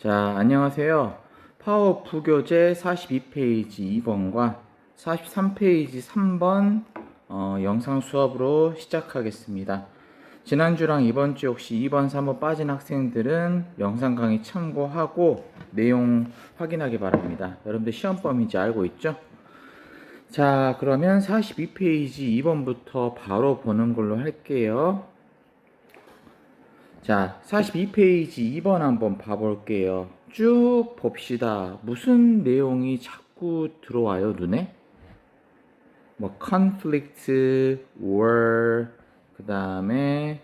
자, 안녕하세요. 파워 부교재 42페이지 2번과 43페이지 3번 영상 수업으로 시작하겠습니다. 지난주랑 이번주 혹시 2번, 3번 빠진 학생들은 영상 강의 참고하고 내용 확인하기 바랍니다. 여러분들 시험 범위인지 알고 있죠? 자, 그러면 42페이지 2번부터 바로 보는 걸로 할게요. 자, 42페이지 2번 한번 봐볼게요. 쭉 봅시다. 무슨 내용이 자꾸 들어와요, 눈에? 뭐, conflict, war, 그 다음에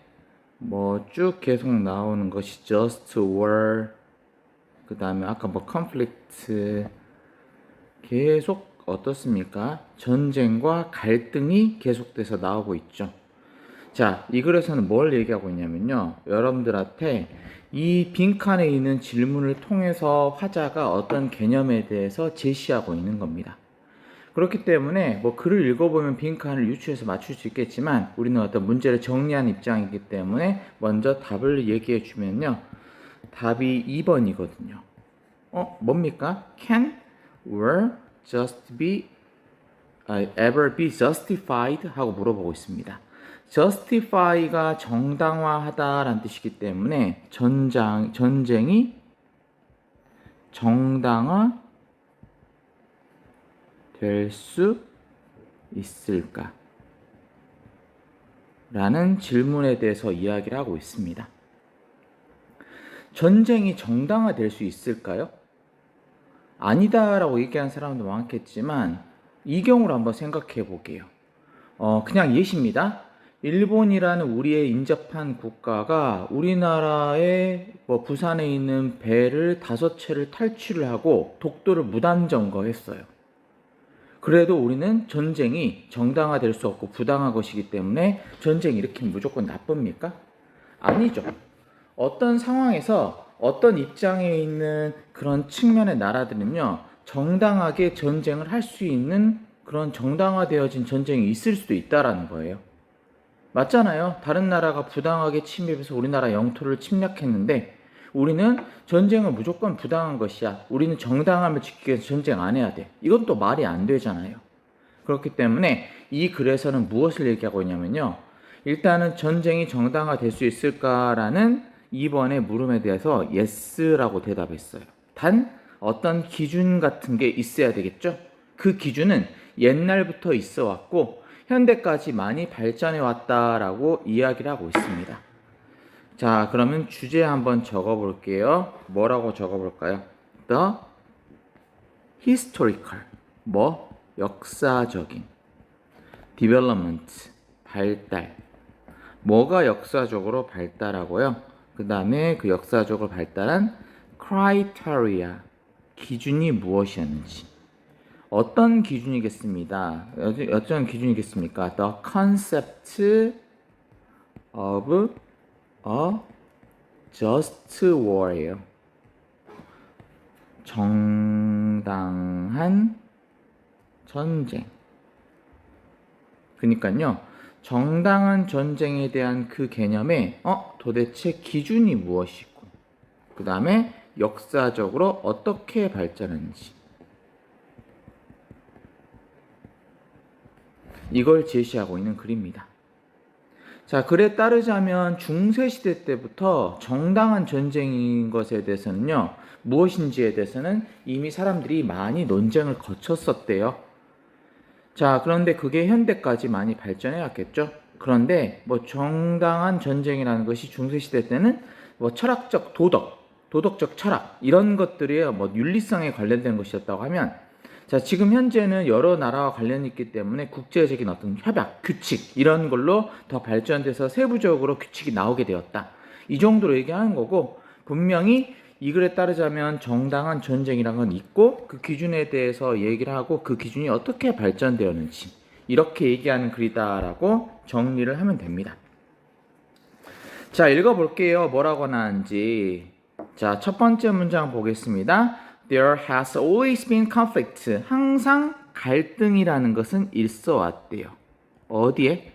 뭐 쭉 계속 나오는 것이 just war, 그 다음에 아까 뭐 conflict, 계속 어떻습니까? 전쟁과 갈등이 계속돼서 나오고 있죠. 자, 이 글에서는 뭘 얘기하고 있냐면요. 여러분들한테 이 빈칸에 있는 질문을 통해서 화자가 어떤 개념에 대해서 제시하고 있는 겁니다. 그렇기 때문에 뭐 글을 읽어보면 빈칸을 유추해서 맞출 수 있겠지만 우리는 어떤 문제를 정리한 입장이기 때문에 먼저 답을 얘기해 주면요. 답이 2번이거든요. 뭡니까? Can, were, ever be justified? 하고 물어보고 있습니다. justify가 정당화하다라는 뜻이기 때문에 전쟁이 정당화 될 수 있을까? 라는 질문에 대해서 이야기를 하고 있습니다. 전쟁이 정당화 될 수 있을까요? 아니다라고 얘기하는 사람도 많겠지만 이 경우를 한번 생각해 볼게요. 그냥 예시입니다. 일본이라는 우리의 인접한 국가가 우리나라의 부산에 있는 배를 5채를 탈취를 하고 독도를 무단 점거했어요. 그래도 우리는 전쟁이 정당화될 수 없고 부당한 것이기 때문에 전쟁 일으키면 무조건 나쁩니까? 아니죠. 어떤 상황에서 어떤 입장에 있는 그런 측면의 나라들은요, 정당하게 전쟁을 할 수 있는 그런 정당화되어진 전쟁이 있을 수도 있다라는 거예요. 맞잖아요. 다른 나라가 부당하게 침입해서 우리나라 영토를 침략했는데 우리는 전쟁은 무조건 부당한 것이야. 우리는 정당함을 지키기 위해서 전쟁 안 해야 돼. 이건 또 말이 안 되잖아요. 그렇기 때문에 이 글에서는 무엇을 얘기하고 있냐면요. 일단은 전쟁이 정당화될 수 있을까라는 2번의 물음에 대해서 yes라고 대답했어요. 단 어떤 기준 같은 게 있어야 되겠죠. 그 기준은 옛날부터 있어 왔고 현대까지 많이 발전해 왔다라고 이야기를 하고 있습니다. 자, 그러면 주제 한번 적어볼게요. 뭐라고 적어볼까요? The historical, 역사적인, development, 발달. 뭐가 역사적으로 발달하고요? 그 다음에 그 역사적으로 발달한 criteria, 기준이 무엇이었는지. 어떤 기준이겠습니다. 어떤 기준이겠습니까? The concept of a just war예요. 정당한 전쟁. 그러니까요. 정당한 전쟁에 대한 그 개념에 도대체 기준이 무엇이고 그 다음에 역사적으로 어떻게 발전했는지 이걸 제시하고 있는 글입니다. 자, 글에 따르자면 중세시대 때부터 정당한 전쟁인 것에 대해서는요, 무엇인지에 대해서는 이미 사람들이 많이 논쟁을 거쳤었대요. 자, 그런데 그게 현대까지 많이 발전해 왔겠죠? 그런데 정당한 전쟁이라는 것이 중세시대 때는 철학적 도덕적 철학, 이런 것들이 윤리성에 관련된 것이었다고 하면 자, 지금 현재는 여러 나라와 관련이 있기 때문에 국제적인 어떤 협약, 규칙 이런 걸로 더 발전돼서 세부적으로 규칙이 나오게 되었다. 이 정도로 얘기하는 거고 분명히 이 글에 따르자면 정당한 전쟁이라는 건 있고 그 기준에 대해서 얘기를 하고 그 기준이 어떻게 발전되었는지 이렇게 얘기하는 글이다라고 정리를 하면 됩니다. 자, 읽어볼게요. 뭐라고 나왔는지. 자, 첫 번째 문장 보겠습니다. There has always been conflict. 항상 갈등이라는 것은 있어 왔대요. 어디에?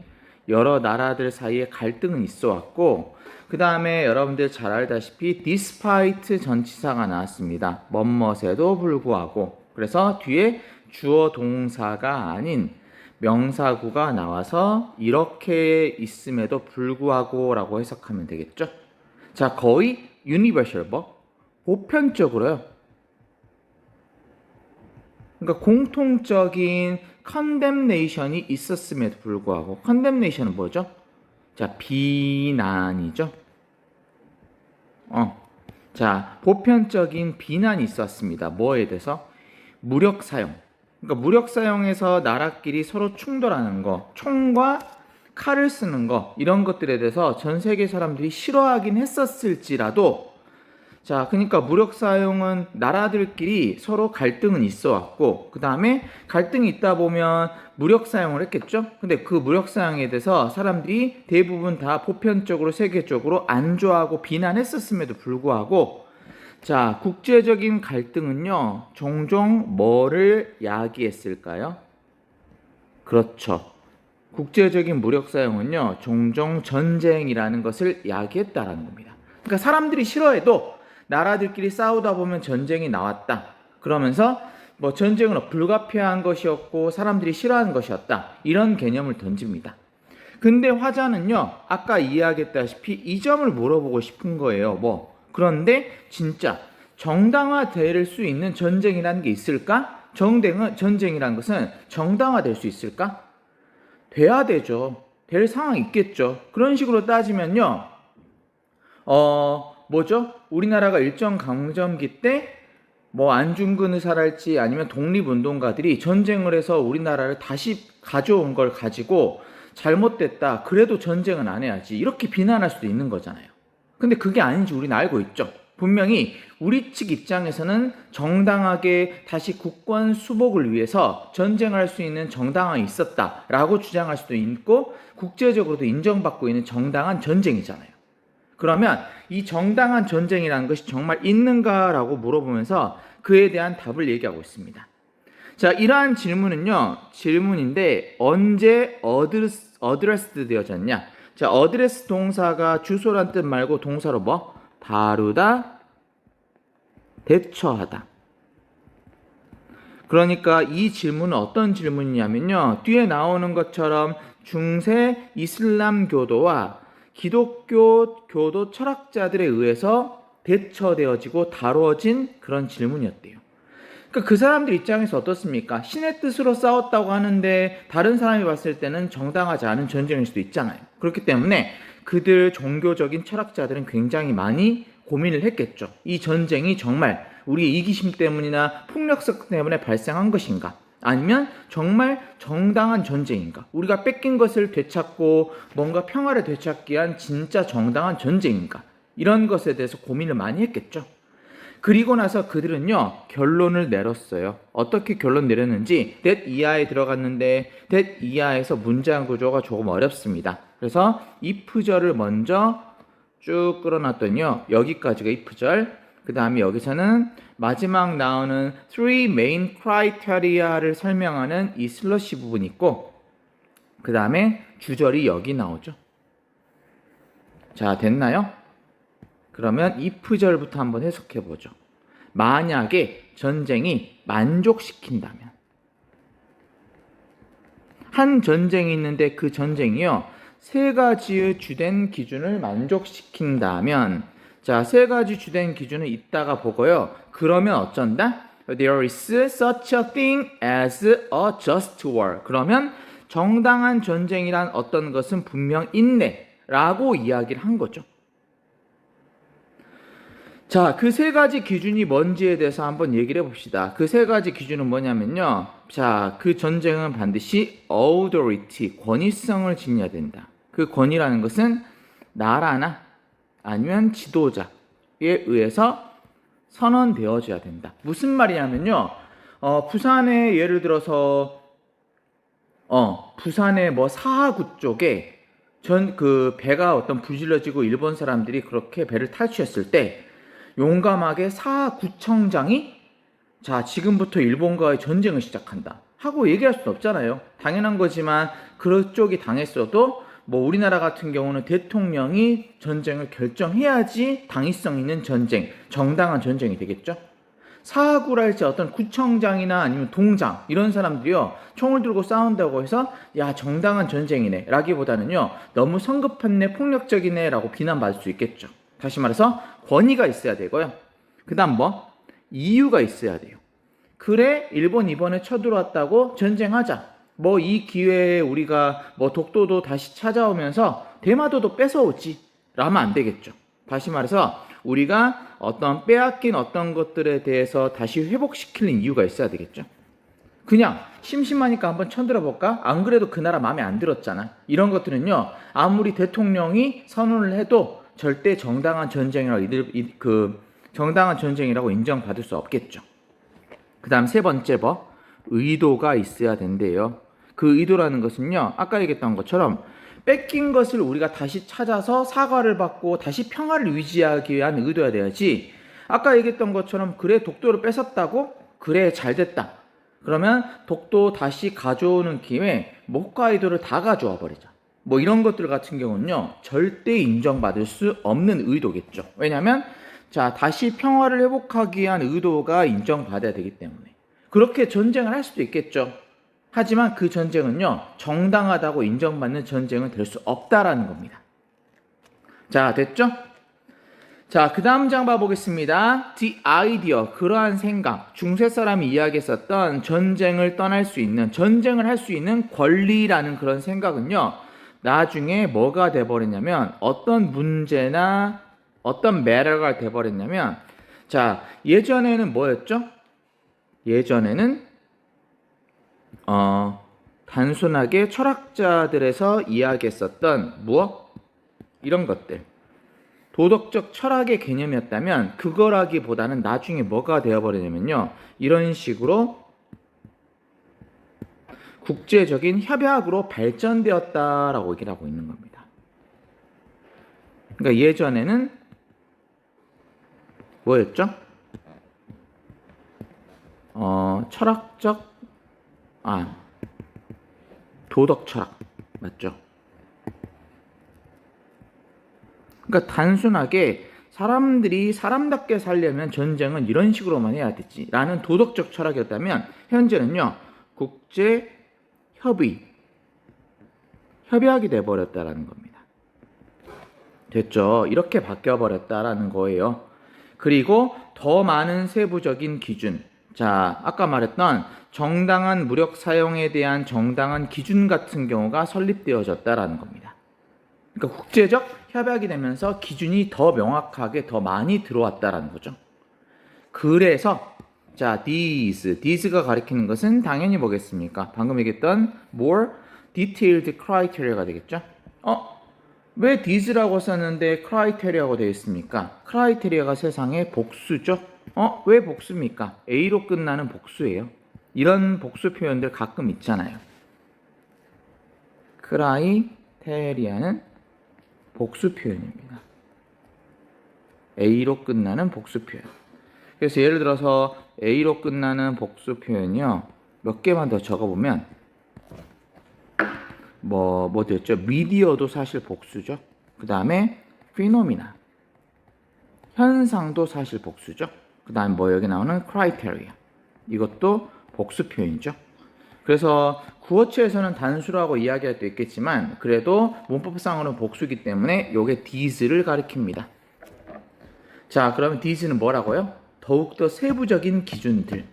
여러 나라들 사이에 갈등은 있어 왔고, 그 다음에 여러분들 잘 알다시피 despite 전치사가 나왔습니다. 뭐뭇에도 불구하고. 그래서 뒤에 주어 동사가 아닌 명사구가 나와서 이렇게 있음에도 불구하고 라고 해석하면 되겠죠. 자, 거의 universal 보편적으로요. 그러니까 공통적인 condemnation이 있었음에도 불구하고, condemnation은 뭐죠? 자, 비난이죠. 자, 보편적인 비난이 있었습니다. 뭐에 대해서? 무력 사용. 그러니까 무력 사용해서 나라끼리 서로 충돌하는 거, 총과 칼을 쓰는 거, 이런 것들에 대해서 전 세계 사람들이 싫어하긴 했었을지라도, 자, 그러니까 무력 사용은 나라들끼리 서로 갈등은 있어 왔고, 그 다음에 갈등이 있다 보면 무력 사용을 했겠죠? 근데 그 무력 사용에 대해서 사람들이 대부분 다 보편적으로 세계적으로 안 좋아하고 비난했었음에도 불구하고, 자, 국제적인 갈등은요, 종종 뭐를 야기했을까요? 그렇죠. 국제적인 무력 사용은요, 종종 전쟁이라는 것을 야기했다라는 겁니다. 그러니까 사람들이 싫어해도 나라들끼리 싸우다 보면 전쟁이 나왔다. 그러면서 뭐 전쟁은 불가피한 것이었고 사람들이 싫어하는 것이었다. 이런 개념을 던집니다. 근데 화자는요, 아까 이야기했다시피 이 점을 물어보고 싶은 거예요. 그런데 진짜 정당화될 수 있는 전쟁이라는 게 있을까? 전쟁이라는 것은 정당화될 수 있을까? 돼야 되죠. 될 상황이 있겠죠. 그런 식으로 따지면요, 뭐죠? 우리나라가 일정 강점기 때 안중근 의사랄지 아니면 독립운동가들이 전쟁을 해서 우리나라를 다시 가져온 걸 가지고 잘못됐다. 그래도 전쟁은 안 해야지. 이렇게 비난할 수도 있는 거잖아요. 근데 그게 아닌지 우리는 알고 있죠. 분명히 우리 측 입장에서는 정당하게 다시 국권 수복을 위해서 전쟁할 수 있는 정당함이 있었다라고 주장할 수도 있고, 국제적으로도 인정받고 있는 정당한 전쟁이잖아요. 그러면 이 정당한 전쟁이라는 것이 정말 있는가라고 물어보면서 그에 대한 답을 얘기하고 있습니다. 자, 이러한 질문인데 언제 어드레스드 되어졌냐? 자, 어드레스 동사가 주소란 뜻 말고 동사로 다루다, 대처하다. 그러니까 이 질문은 어떤 질문이냐면요, 뒤에 나오는 것처럼 중세 이슬람 교도와 기독교 교도 철학자들에 의해서 대처되어지고 다루어진 그런 질문이었대요. 그러니까 그 사람들 입장에서 어떻습니까? 신의 뜻으로 싸웠다고 하는데 다른 사람이 봤을 때는 정당하지 않은 전쟁일 수도 있잖아요. 그렇기 때문에 그들 종교적인 철학자들은 굉장히 많이 고민을 했겠죠. 이 전쟁이 정말 우리의 이기심 때문이나 폭력성 때문에 발생한 것인가? 아니면 정말 정당한 전쟁인가? 우리가 뺏긴 것을 되찾고 뭔가 평화를 되찾기 위한 진짜 정당한 전쟁인가? 이런 것에 대해서 고민을 많이 했겠죠. 그리고 나서 그들은요, 결론을 내렸어요. 어떻게 결론 내렸는지 that 이하에 들어갔는데 that 이하에서 문장 구조가 조금 어렵습니다. 그래서 if절을 먼저 쭉 끌어놨더니요, 여기까지가 if절. 그 다음에 여기서는 마지막 나오는 three main criteria를 설명하는 이 슬러시 부분이 있고, 그 다음에 주절이 여기 나오죠. 자, 됐나요? 그러면 if절부터 한번 해석해 보죠. 만약에 전쟁이 만족시킨다면, 한 전쟁이 있는데 그 전쟁이요, 세 가지의 주된 기준을 만족시킨다면, 자, 세 가지 주된 기준을 이따가 보고요. 그러면 어쩐다? There is such a thing as a just war. 그러면 정당한 전쟁이란 어떤 것은 분명 있네 라고 이야기를 한 거죠. 자, 그 세 가지 기준이 뭔지에 대해서 한번 얘기를 해봅시다. 그 세 가지 기준은 뭐냐면요, 자, 그 전쟁은 반드시 authority, 권위성을 지녀야 된다. 그 권위라는 것은 나라나 아니면 지도자에 의해서 선언되어져야 된다. 무슨 말이냐면요, 부산에 예를 들어서 부산의 사하구 쪽에 그 배가 어떤 부질러지고 일본 사람들이 그렇게 배를 탈취했을 때 용감하게 사하구청장이 자, 지금부터 일본과의 전쟁을 시작한다 하고 얘기할 수는 없잖아요. 당연한 거지만 그쪽이 당했어도 뭐 우리나라 같은 경우는 대통령이 전쟁을 결정해야지 당위성 있는 전쟁, 정당한 전쟁이 되겠죠. 사구랄지 어떤 구청장이나 아니면 동장 이런 사람들이요 총을 들고 싸운다고 해서 야 정당한 전쟁이네 라기보다는요 너무 성급했네 폭력적이네 라고 비난받을 수 있겠죠. 다시 말해서 권위가 있어야 되고요. 그 다음 뭐 이유가 있어야 돼요. 그래 일본 이번에 쳐들어왔다고 전쟁하자. 뭐 이 기회에 우리가 뭐 독도도 다시 찾아오면서 대마도도 뺏어오지 라면 안 되겠죠. 다시 말해서 우리가 어떤 빼앗긴 어떤 것들에 대해서 다시 회복시키는 이유가 있어야 되겠죠. 그냥 심심하니까 한번 쳐들어 볼까? 안 그래도 그 나라 마음에 안 들었잖아. 이런 것들은요 아무리 대통령이 선언을 해도 절대 정당한 전쟁이라고 정당한 전쟁이라고 인정받을 수 없겠죠. 그 다음 세 번째 뭐 의도가 있어야 된대요. 그 의도라는 것은요 아까 얘기했던 것처럼 뺏긴 것을 우리가 다시 찾아서 사과를 받고 다시 평화를 유지하기 위한 의도야 돼야지. 아까 얘기했던 것처럼 그래 독도를 뺏었다고? 그래 잘됐다. 그러면 독도 다시 가져오는 김에 홋카이도를 다 가져와 버리자. 뭐 이런 것들 같은 경우는요 절대 인정받을 수 없는 의도겠죠. 왜냐하면 자 다시 평화를 회복하기 위한 의도가 인정받아야 되기 때문에 그렇게 전쟁을 할 수도 있겠죠. 하지만 그 전쟁은요 정당하다고 인정받는 전쟁은 될 수 없다라는 겁니다. 자 됐죠? 자 그 다음 장 봐보겠습니다. The idea 그러한 생각 중세 사람이 이야기했었던 전쟁을 떠날 수 있는 전쟁을 할 수 있는 권리라는 그런 생각은요 나중에 뭐가 돼버렸냐면 어떤 문제나 어떤 matter가 돼버렸냐면 자 예전에는 뭐였죠? 예전에는 단순하게 철학자들에서 이야기했었던 무엇? 이런 것들 도덕적 철학의 개념이었다면 그거라기보다는 나중에 뭐가 되어버리냐면요 이런 식으로 국제적인 협약으로 발전되었다라고 얘기를 하고 있는 겁니다. 그러니까 예전에는 뭐였죠? 철학적 도덕 철학 맞죠? 그러니까 단순하게 사람들이 사람답게 살려면 전쟁은 이런 식으로만 해야 되지 라는 도덕적 철학이었다면 현재는요 국제 협약이 돼버렸다라는 겁니다. 됐죠? 이렇게 바뀌어버렸다라는 거예요. 그리고 더 많은 세부적인 기준 자 아까 말했던 정당한 무력 사용에 대한 정당한 기준 같은 경우가 설립되어졌다라는 겁니다. 그러니까 국제적 협약이 되면서 기준이 더 명확하게 더 많이 들어왔다라는 거죠. 그래서 자 these가 가리키는 것은 당연히 뭐겠습니까? 방금 얘기했던 more detailed criteria가 되겠죠. 왜 these라고 썼는데 criteria라고 되어 있습니까? criteria가 세상의 복수죠. 왜 복수입니까? A로 끝나는 복수예요. 이런 복수 표현들 가끔 있잖아요. 크라이테리아는 복수 표현입니다. A로 끝나는 복수 표현. 그래서 예를 들어서 A로 끝나는 복수 표현이요. 몇 개만 더 적어보면 뭐 됐죠? 미디어도 사실 복수죠. 그 다음에 피노미나 현상도 사실 복수죠. 그 다음 뭐 여기 나오는 criteria 이것도 복수 표현이죠. 그래서 구어체에서는 단수라고 이야기할 수 있겠지만 그래도 문법상으로는 복수이기 때문에 이게 these를 가리킵니다. 자 그러면 these는 뭐라고요? 더욱더 세부적인 기준들.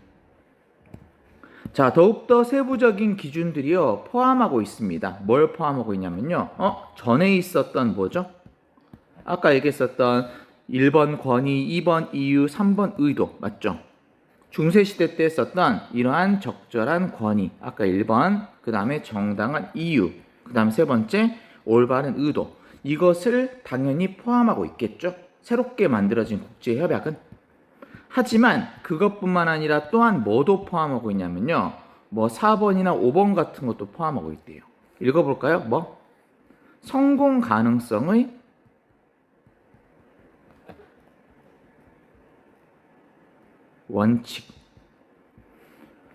자 더욱더 세부적인 기준들이요 포함하고 있습니다. 뭘 포함하고 있냐면요 전에 있었던 뭐죠? 아까 얘기했었던 1번 권위, 2번 이유, 3번 의도 맞죠? 중세시대 때 썼던 이러한 적절한 권위 아까 1번 그 다음에 정당한 이유 그 다음 세 번째 올바른 의도 이것을 당연히 포함하고 있겠죠. 새롭게 만들어진 국제협약은 하지만 그것뿐만 아니라 또한 뭐도 포함하고 있냐면요 뭐 4번이나 5번 같은 것도 포함하고 있대요. 읽어볼까요? 뭐 성공 가능성의 원칙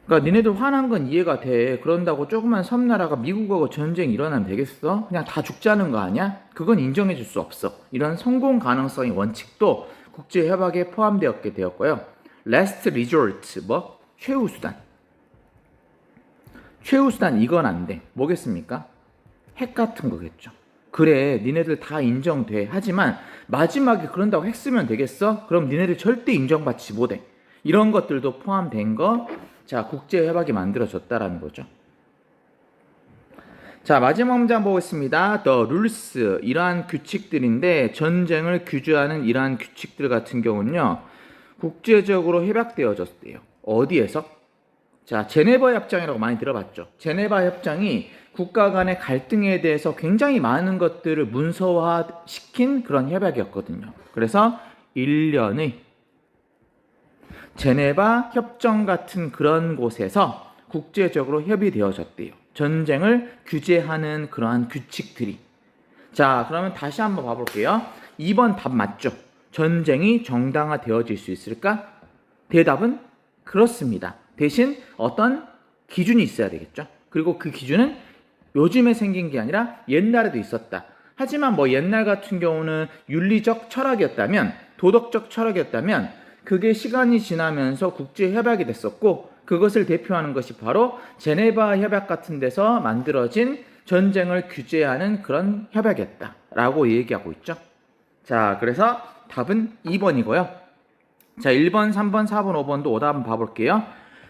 그러니까 니네들 화난 건 이해가 돼. 그런다고 조그만 섬나라가 미국하고 전쟁 일어나면 되겠어? 그냥 다 죽자는 거 아니야? 그건 인정해 줄 수 없어. 이런 성공 가능성의 원칙도 국제 협약에 포함되었게 되었고요. last resort, 뭐 최후 수단. 최후 수단 이건 안 돼. 뭐겠습니까? 핵 같은 거겠죠. 그래, 니네들 다 인정돼. 하지만 마지막에 그런다고 핵 쓰면 되겠어? 그럼 니네들 절대 인정받지 못해. 이런 것들도 포함된 거, 자, 국제협약이 만들어졌다라는 거죠. 자, 마지막 문장 보겠습니다. The rules, 이러한 규칙들인데 전쟁을 규제하는 이러한 규칙들 같은 경우는요, 국제적으로 협약되어졌대요. 어디에서? 자, 제네바 협정이라고 많이 들어봤죠. 제네바 협정이 국가 간의 갈등에 대해서 굉장히 많은 것들을 문서화시킨 그런 협약이었거든요. 그래서 1년의 제네바 협정 같은 그런 곳에서 국제적으로 협의되어졌대요. 전쟁을 규제하는 그러한 규칙들이. 자, 그러면 다시 한번 봐볼게요. 2번 답 맞죠? 전쟁이 정당화되어질 수 있을까? 대답은 그렇습니다. 대신 어떤 기준이 있어야 되겠죠. 그리고 그 기준은 요즘에 생긴 게 아니라 옛날에도 있었다. 하지만 뭐 옛날 같은 경우는 윤리적 철학이었다면, 도덕적 철학이었다면 그게 시간이 지나면서 국제 협약이 됐었고, 그것을 대표하는 것이 바로 제네바 협약 같은 데서 만들어진 전쟁을 규제하는 그런 협약이었다라고 얘기하고 있죠. 자, 그래서 답은 2번이고요. 자, 1번, 3번, 4번, 5번도 오답 한번 봐볼게요.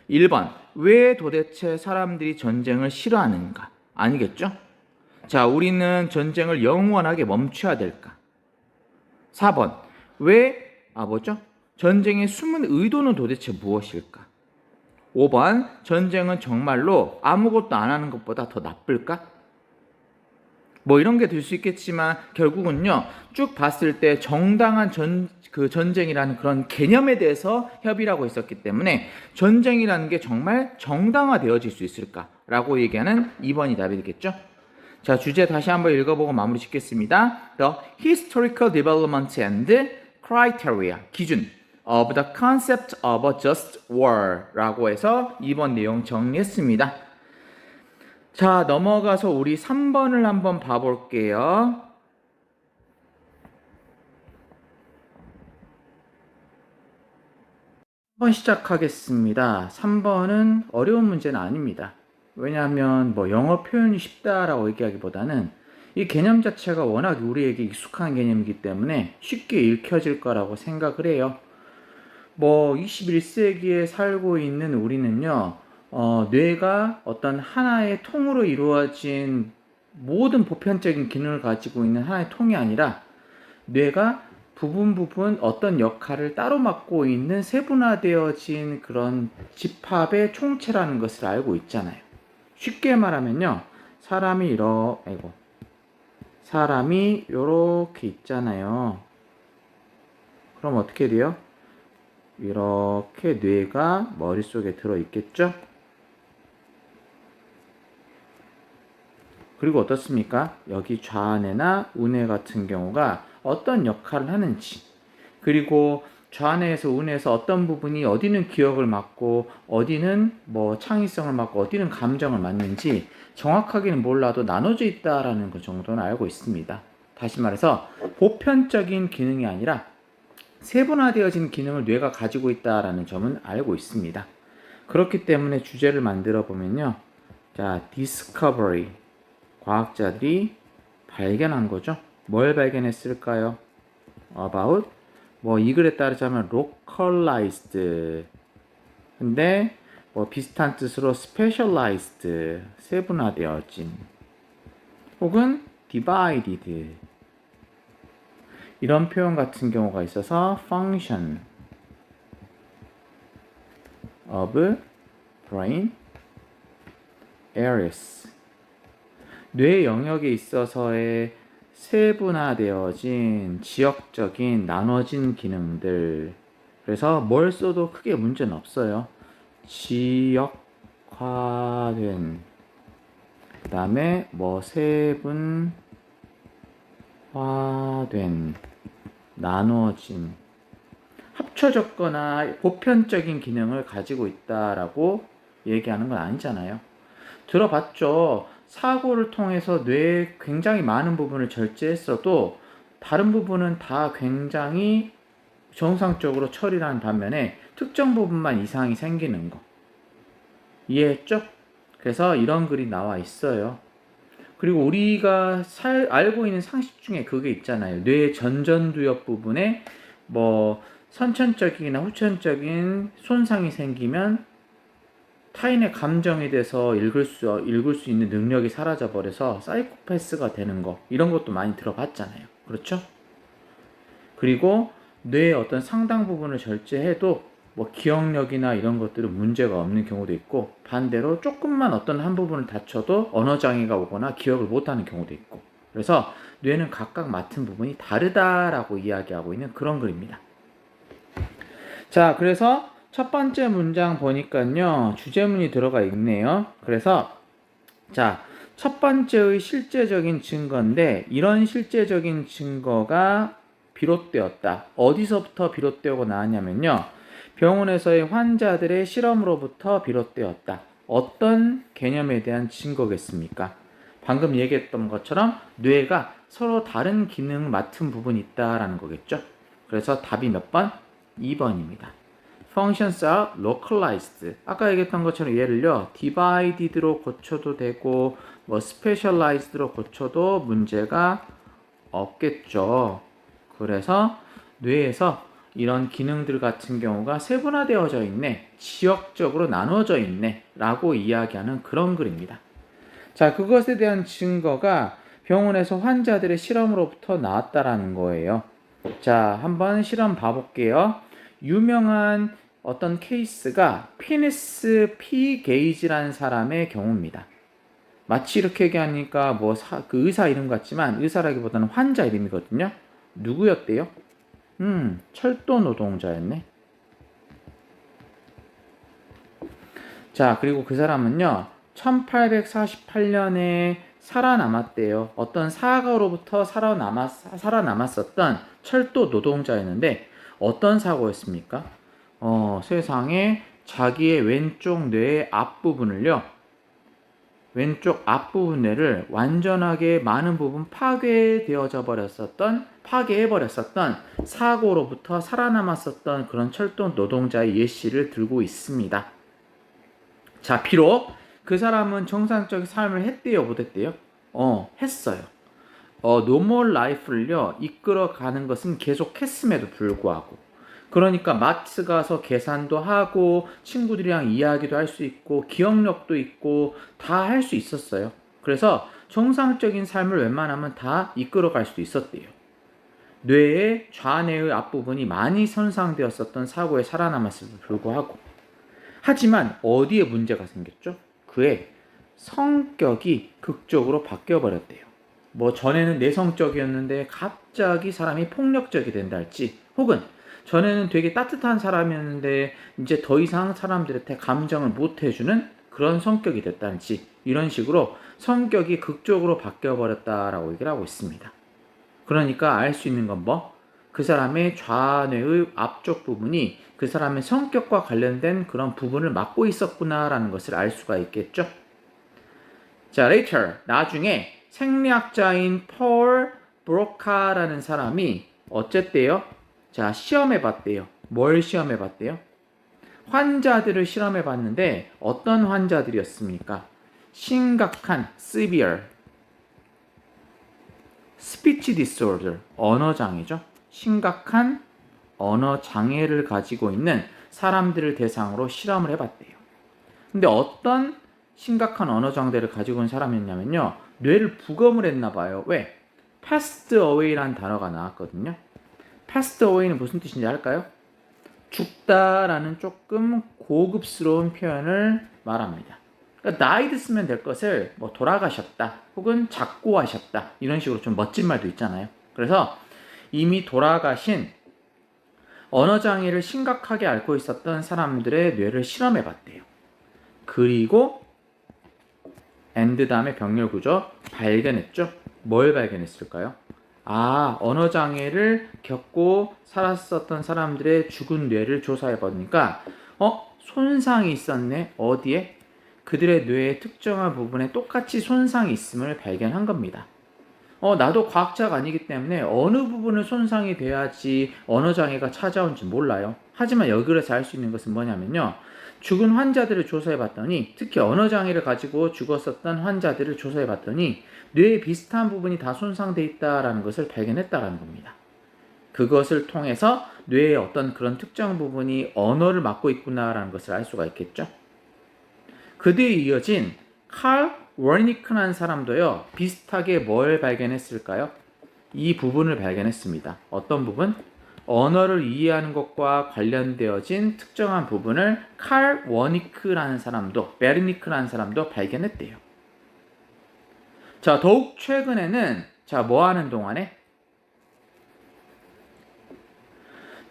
1번, 왜 도대체 사람들이 전쟁을 싫어하는가? 아니겠죠? 자, 우리는 전쟁을 영원하게 멈춰야 될까? 4번, 뭐죠? 전쟁의 숨은 의도는 도대체 무엇일까? 5번, 전쟁은 정말로 아무것도 안 하는 것보다 더 나쁠까? 뭐 이런 게 될 수 있겠지만 결국은요, 쭉 봤을 때 정당한 전쟁이라는 그런 개념에 대해서 협의라고 있었기 때문에 전쟁이라는 게 정말 정당화되어질 수 있을까라고 얘기하는 2번이 답이 되겠죠. 자, 주제 다시 한번 읽어보고 마무리 짓겠습니다. The historical development and criteria, 기준 of the concept of a just war 라고 해서 2번 내용 정리했습니다. 자, 넘어가서 우리 3번을 한번 봐볼게요. 3번 시작하겠습니다. 3번은 어려운 문제는 아닙니다. 왜냐하면 뭐 영어 표현이 쉽다라고 얘기하기보다는 이 개념 자체가 워낙 우리에게 익숙한 개념이기 때문에 쉽게 읽혀질 거라고 생각을 해요. 뭐 21세기에 살고 있는 우리는요, 뇌가 어떤 하나의 통으로 이루어진 모든 보편적인 기능을 가지고 있는 하나의 통이 아니라 뇌가 부분 어떤 역할을 따로 맡고 있는 세분화되어진 그런 집합의 총체라는 것을 알고 있잖아요. 쉽게 말하면요, 사람이 이렇게 있잖아요. 그럼 어떻게 돼요? 이렇게 뇌가 머릿속에 들어있겠죠? 그리고 어떻습니까? 여기 좌뇌나 우뇌 같은 경우가 어떤 역할을 하는지, 그리고 좌뇌에서 우뇌에서 어떤 부분이 어디는 기억을 맡고 어디는 뭐 창의성을 맡고 어디는 감정을 맡는지 정확하게는 몰라도 나눠져 있다라는 것 정도는 알고 있습니다. 다시 말해서 보편적인 기능이 아니라 세분화되어진 기능을 뇌가 가지고 있다라는 점은 알고 있습니다. 그렇기 때문에 주제를 만들어 보면요, 자, discovery, 과학자들이 발견한 거죠. 뭘 발견했을까요? about, 뭐 이 글에 따르자면 localized, 근데 뭐 비슷한 뜻으로 specialized, 세분화되어진, 혹은 divided, 이런 표현 같은 경우가 있어서 function of brain areas, 뇌 영역에 있어서의 세분화되어진 지역적인 나눠진 기능들. 그래서 뭘 써도 크게 문제는 없어요. 지역화된, 그 다음에 뭐 세분화된, 나눠진, 합쳐졌거나 보편적인 기능을 가지고 있다라고 얘기하는 건 아니잖아요. 들어봤죠. 사고를 통해서 뇌의 굉장히 많은 부분을 절제했어도 다른 부분은 다 굉장히 정상적으로 처리를 하는 반면에 특정 부분만 이상이 생기는 거. 이해했죠? 그래서 이런 글이 나와 있어요. 그리고 우리가 알고 있는 상식 중에 그게 있잖아요. 뇌의 전전두엽 부분에 뭐 선천적이나 후천적인 손상이 생기면 타인의 감정에 대해서 읽을 수 있는 능력이 사라져 버려서 사이코패스가 되는 거, 이런 것도 많이 들어봤잖아요. 그렇죠? 그리고 뇌의 어떤 상당 부분을 절제해도 뭐 기억력이나 이런 것들은 문제가 없는 경우도 있고, 반대로 조금만 어떤 한 부분을 다쳐도 언어 장애가 오거나 기억을 못하는 경우도 있고, 그래서 뇌는 각각 맡은 부분이 다르다라고 이야기하고 있는 그런 글입니다. 자, 그래서 첫 번째 문장 보니까요, 주제문이 들어가 있네요. 그래서 자, 첫 번째의 실제적인 증거인데, 이런 실제적인 증거가 비롯되었다. 어디서부터 비롯되고 나왔냐면요, 병원에서의 환자들의 실험으로부터 비롯되었다. 어떤 개념에 대한 증거겠습니까? 방금 얘기했던 것처럼 뇌가 서로 다른 기능을 맡은 부분이 있다라는 거겠죠. 그래서 답이 몇 번? 2번입니다. Functions are localized. 아까 얘기했던 것처럼 얘를요, divided로 고쳐도 되고 뭐 specialized로 고쳐도 문제가 없겠죠. 그래서 뇌에서 이런 기능들 같은 경우가 세분화되어져 있네, 지역적으로 나눠져 있네 라고 이야기하는 그런 글입니다. 자, 그것에 대한 증거가 병원에서 환자들의 실험으로부터 나왔다라는 거예요. 자, 한번 실험 봐볼게요. 유명한 어떤 케이스가 피니스 피 게이지라는 사람의 경우입니다. 마치 이렇게 얘기하니까 그 의사 이름 같지만 의사라기보다는 환자 이름이거든요. 누구였대요? 철도 노동자였네. 자, 그리고 그 사람은요, 1848년에 살아남았대요. 어떤 사고로부터 살아남았었던 철도 노동자였는데, 어떤 사고였습니까? 세상에 자기의 왼쪽 뇌의 앞부분을요, 왼쪽 앞부분 뇌를 완전하게 많은 부분 파괴해버렸었던 사고로부터 살아남았었던 그런 철도 노동자의 예시를 들고 있습니다. 자, 비록 그 사람은 정상적인 삶을 했대요, 못했대요? 했어요. 노멀 라이프를요, 이끌어가는 것은 계속 했음에도 불구하고. 그러니까 마트 가서 계산도 하고, 친구들이랑 이야기도 할 수 있고, 기억력도 있고, 다 할 수 있었어요. 그래서 정상적인 삶을 웬만하면 다 이끌어갈 수 있었대요. 뇌의 좌뇌의 앞부분이 많이 손상되었었던 사고에 살아남았음에도 불구하고. 하지만 어디에 문제가 생겼죠? 그의 성격이 극적으로 바뀌어버렸대요. 뭐 전에는 내성적이었는데 갑자기 사람이 폭력적이 된다 할지, 혹은 전에는 되게 따뜻한 사람이었는데 이제 더 이상 사람들한테 감정을 못 해주는 그런 성격이 됐다든지, 이런 식으로 성격이 극적으로 바뀌어버렸다라고 얘기를 하고 있습니다. 그러니까 알 수 있는 건 뭐? 그 사람의 좌뇌의 앞쪽 부분이 그 사람의 성격과 관련된 그런 부분을 맡고 있었구나라는 것을 알 수가 있겠죠. 자, later, 나중에 생리학자인 폴 브로카라는 사람이 어쨌대요? 자, 시험해 봤대요. 뭘 시험해 봤대요? 환자들을 실험해 봤는데 어떤 환자들이었습니까? 심각한 severe speech disorder, 언어장애죠. 심각한 언어장애를 가지고 있는 사람들을 대상으로 실험을 해봤대요. 근데 어떤 심각한 언어장애를 가지고 있는 사람이었냐면요, 뇌를 부검을 했나 봐요. 왜? passed away라는 단어가 나왔거든요. passed away는 무슨 뜻인지 알까요? 죽다라는 조금 고급스러운 표현을 말합니다. 그러니까 died 쓰면 될 것을 뭐 돌아가셨다, 혹은 작고하셨다, 이런 식으로 좀 멋진 말도 있잖아요. 그래서 이미 돌아가신 언어장애를 심각하게 앓고 있었던 사람들의 뇌를 실험해 봤대요. 그리고 and 다음에 병렬 구조 발견했죠. 뭘 발견했을까요? 언어장애를 겪고 살았었던 사람들의 죽은 뇌를 조사해 보니까 손상이 있었네. 어디에? 그들의 뇌의 특정한 부분에 똑같이 손상이 있음을 발견한 겁니다. 나도 과학자가 아니기 때문에 어느 부분은 손상이 돼야지 언어장애가 찾아온지 몰라요. 하지만 여기에서 알 수 있는 것은 뭐냐면요. 죽은 환자들을 조사해봤더니, 특히 언어장애를 가지고 죽었었던 환자들을 조사해봤더니 뇌에 비슷한 부분이 다 손상돼 있다는 것을 발견했다는 겁니다. 그것을 통해서 뇌의 어떤 그런 특정 부분이 언어를 맡고 있구나라는 것을 알 수가 있겠죠. 그 뒤에 이어진 칼 워니크라는 사람도요, 비슷하게 뭘 발견했을까요? 이 부분을 발견했습니다. 어떤 부분? 언어를 이해하는 것과 관련되어진 특정한 부분을 칼 워니크라는 사람도, 베르니크라는 사람도 발견했대요. 자, 더욱 최근에는, 자, 뭐 하는 동안에?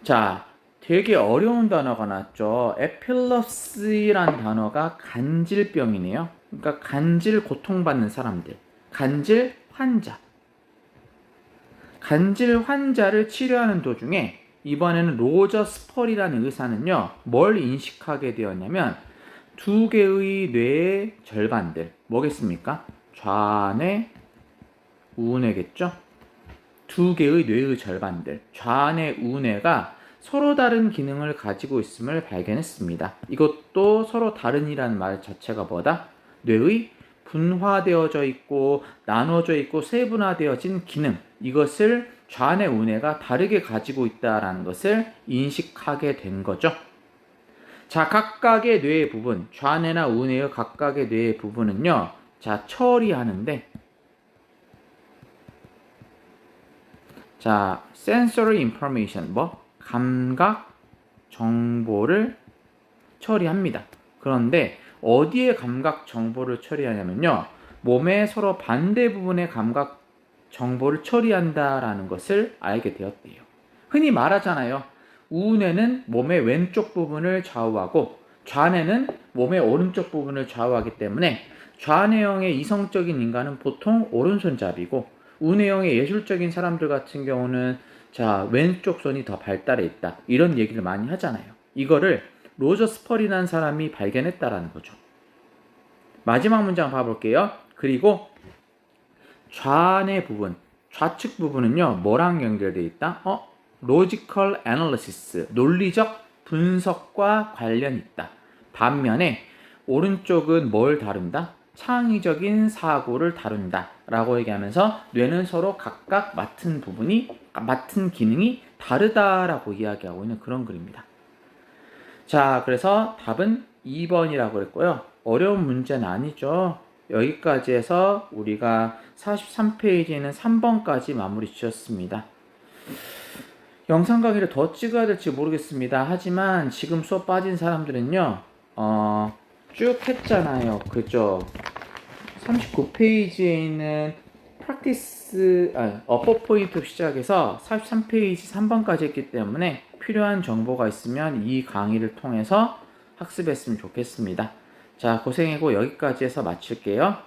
자, 되게 어려운 단어가 나왔죠. 에필럽시라는 단어가 간질병이네요. 그러니까 간질 고통받는 사람들, 간질 환자. 간질 환자를 치료하는 도중에 이번에는 로저 스펄이라는 의사는요, 뭘 인식하게 되었냐면 두 개의 뇌의 절반들, 뭐겠습니까? 좌뇌, 우뇌겠죠? 두 개의 뇌의 절반들, 좌뇌, 우뇌가 서로 다른 기능을 가지고 있음을 발견했습니다. 이것도 서로 다른이라는 말 자체가 뭐다? 뇌의 분화되어져 있고 나눠져 있고 세분화되어진 기능, 이것을 좌뇌, 우뇌가 다르게 가지고 있다는 것을 인식하게 된 거죠. 자, 각각의 뇌의 부분, 좌뇌나 우뇌의 각각의 뇌의 부분은요, 자, 처리하는데, 자, sensory information, 감각 정보를 처리합니다. 그런데 어디에 감각 정보를 처리하냐면요, 몸의 서로 반대 부분의 감각 정보를 처리한다라는 것을 알게 되었대요. 흔히 말하잖아요. 우뇌는 몸의 왼쪽 부분을 좌우하고 좌뇌는 몸의 오른쪽 부분을 좌우하기 때문에 좌뇌형의 이성적인 인간은 보통 오른손잡이고 우뇌형의 예술적인 사람들 같은 경우는 자, 왼쪽 손이 더 발달해 있다. 이런 얘기를 많이 하잖아요. 이거를 로저 스펄이라는 사람이 발견했다라는 거죠. 마지막 문장 봐볼게요. 그리고 좌뇌 부분, 좌측 부분은요, 뭐랑 연결되어 있다? logical analysis, 논리적 분석과 관련이 있다. 반면에 오른쪽은 뭘 다룬다? 창의적인 사고를 다룬다 라고 얘기하면서 뇌는 서로 각각 맡은 기능이 다르다라고 이야기하고 있는 그런 글입니다. 자, 그래서 답은 2번이라고 했고요. 어려운 문제는 아니죠. 여기까지 해서 우리가 43페이지에는 3번까지 마무리 지었습니다. 영상 강의를 더 찍어야 될지 모르겠습니다. 하지만 지금 수업 빠진 사람들은요, 쭉 했잖아요. 그죠? 39페이지에 있는 어퍼 포인트 시작해서 43페이지 3번까지 했기 때문에 필요한 정보가 있으면 이 강의를 통해서 학습했으면 좋겠습니다. 자, 고생하고 여기까지 해서 마칠게요.